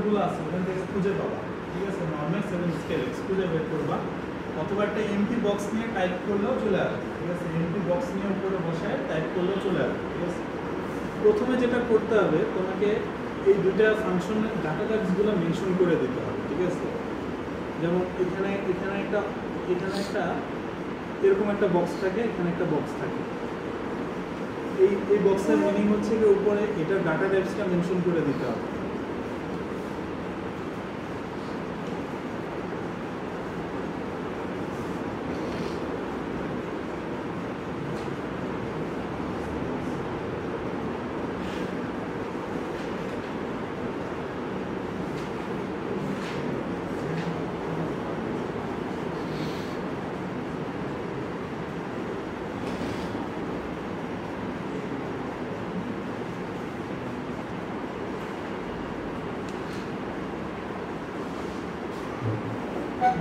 গুলো আছে ওখান থেকে খুঁজে পাবা, ঠিক আছে? নর্মাল 7 স্কেল এক্স খুঁজে বের করবা, অথবা একটা এমটি বক্স নিয়ে টাইপ করলেও চলে আসবে, ঠিক আছে? এমটি বক্স নিয়ে উপরে বসায় টাইপ করলেও চলে আসবে, ঠিক আছে? প্রথমে যেটা করতে হবে তোমাকে এই দুইটা ফাংশনের ডাটা টাইপসগুলো মেনশন করে দিতে হবে, ঠিক আছে? যেমন এখানে একটা এরকম একটা বক্স থাকে, এখানে একটা বক্স থাকে। এই বক্সের মিনিং হচ্ছে যে উপরে এটা ডাটা টাইপসটা মেনশন করে দিতে হবে।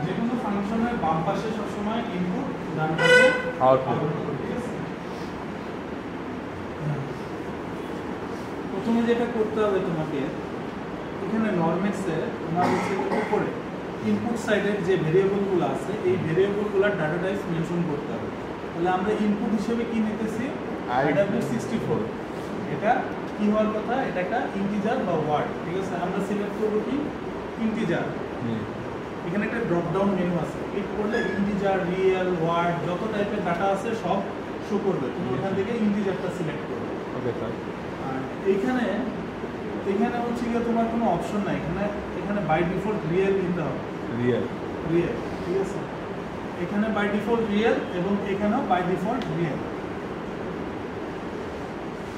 যেকোনো ফাংশনের বাম পাশে সবসময় ইনপুট, ডান পাশে আউটপুট, ঠিক আছে? প্রথমে যেটা করতে হবে তোমাকে এখানে নরমেক্সে তোমার হচ্ছে উপরে ইনপুট সাইডের যে ভেরিয়েবলগুলো আছে এই ভেরিয়েবলগুলোর ডাটা টাইপস মেনশন করতে হবে। তাহলে আমরা ইনপুট হিসেবে কি নিতেছি? IW64। এটা কি হওয়ার কথা? এটা একটা ইন্টিজার বা ওয়ার্ড, ঠিক আছে? আমরা সিলেক্ট করব কি? ইন্টিজার। এখানে একটা ড্রপ ডাউন মেনু আছে, ক্লিক করলে ইন্টিজার, রিয়েল, ওয়ার্ড যত টাইপের ডাটা আছে সব শো করবে। তুমি ওখান থেকে ইন্টিজারটা সিলেক্ট করবে। Okay sir. আর এখানে হচ্ছে গিয়ে তোমার কোনো অপশন নাই, এখানে বাই ডিফল্ট রিয়েল দিতে হবে। রিয়েল, ঠিক আছে? এখানে বাই ডিফল্ট রিয়েল এবং এখানেও বাই ডিফল্ট রিয়েল।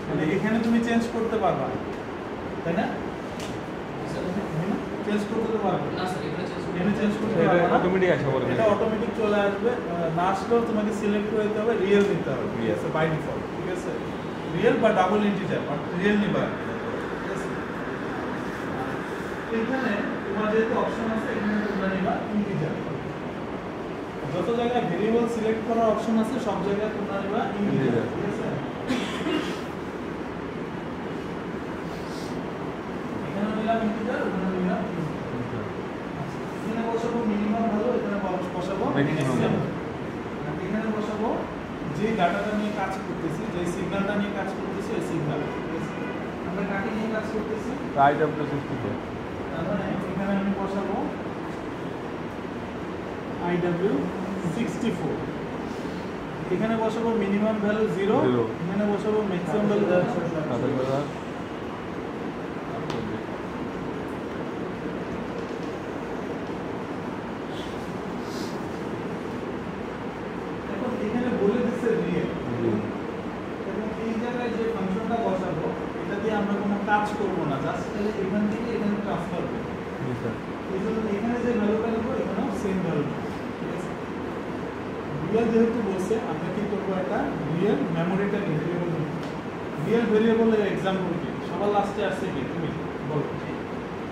মানে এখানে তুমি চেঞ্জ করতে পারবা, তাই না? চেঞ্জ করতে তো পারবে না স্যার, এখানে চেঞ্জ করতে পারবে না, অটোমেটিক আসে বলে এটা অটোমেটিক চলে আসবে। না আসলেও তোমাকে সিলেক্ট করে দিতে হবে, রিয়েল নিতে হবে, ঠিক আছে? বাই ডিফল্ট, ঠিক আছে? রিয়েল বা ডাবল ইন্টিজার, বাট রিয়েল নিবা, ঠিক আছে? এখানে তোমার যেহেতু অপশন আছে এখানে তোমরা নিবা ইন্টিজার। যত জায়গায় ভেরিয়েবল সিলেক্ট করার অপশন আছে সব জায়গায় তোমরা নিবা ইন্টিজার, ঠিক আছে? এখানে নিলাম ইন্টিজার, ওখানে নিলাম এখানে বসাবো মিনিমাম ভ্যালু, এখানে বসাবো ম্যাক্সিমাম। এখানে বসাবো যে ডাটাটা নিয়ে কাজ করতেছি, যে সিগন্যালটা নিয়ে কাজ করতেছি এই সিগন্যাল, আমরা কাকে নিয়ে কাজ করতেছি? IW64। তার মানে এখানে আমি বসাবো IW64। এখানে বসাবো মিনিমাম ভ্যালু 0, এখানে বসাবো ম্যাক্সিমাম ভ্যালু 7,000। এখানে বলে দিচ্ছে রিয়েল, এবং এই জায়গায় যে ফাংশনটা বসাবো এটা দিয়ে আমরা কোনো কাজ করব না, জাস্ট তাহলে এখান থেকে এখানে ট্রান্সফার করব। এই জন্য এখানে যে ভ্যালুটা নেবো এখানেও সেম ভ্যালু, ঠিক আছে? রিয়েল যেহেতু বলছে আমরা কি করবো? একটা রিয়েল মেমোরিটা ভেরিয়েবল নেব। রিয়েল ভেরিয়েবলের এক্সাম্পল কি? সবার লাস্টে আসছে কি? তুমি বলো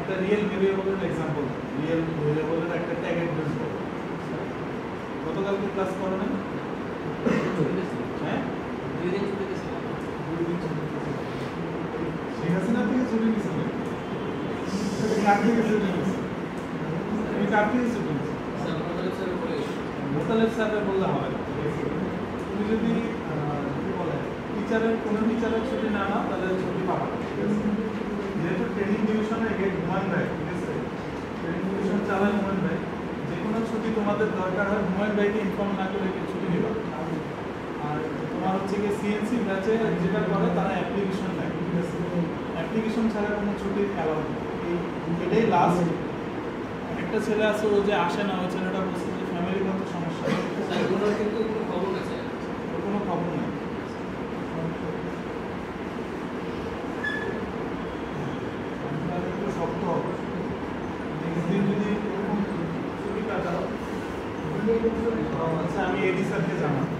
একটা রিয়েল ভেরিয়েবলের এক্সাম্পল। রিয়েল ভেরিয়েবলের একটা ট্যাগ অ্যাড্রেস বলো। গতকালকে ক্লাস করো না? হ্যাঁ, 2 দিন ছুটি দিয়েছিলাম। শেখ হাসিনা থেকে ছুটি নিয়েছিলেন? কার থেকে ছুটি নিয়েছিলেন? তুমি কার থেকে ছুটি নিয়েছো? মোতালেব স্যারের বললে হবে না। তুমি যদি কি বলে টিচারের কোনো টিচারের ছুটি না নাও তাহলে ছুটি পাবা না, ঠিক আছে? যেহেতু ট্রেনিং ডিভিশনে হেড হুমায়ুন ভাই, ঠিক আছে? ট্রেনিং ডিভিশন চালায় হুমায়ুন ভাই। যে কোনো ছুটি তোমাদের দরকার হয় হুমায়ুন ভাইকে ইনফর্ম না করে ছুটি নেবা। আর তোমার হচ্ছে গিয়ে সিএনসি ব্যাচে যেটা করে তারা অ্যাপ্লিকেশন নেয়, ঠিক আছে? অ্যাপ্লিকেশন ছাড়া কোনো ছুটি অ্যালাউড নেই। এটাই লাস্ট। একটা ছেলে আছে ও যে আসে না, ওই ছেলেটা বলছে যে ফ্যামিলিগত সমস্যা, কিন্তু কোনো খবর আছে? কোনো খবর নেই। একটু শক্ত হবে, নেক্সট দিন যদি এরকম ছুটি কাটাও। আচ্ছা, আমি এডি স্যারকে জানাবো।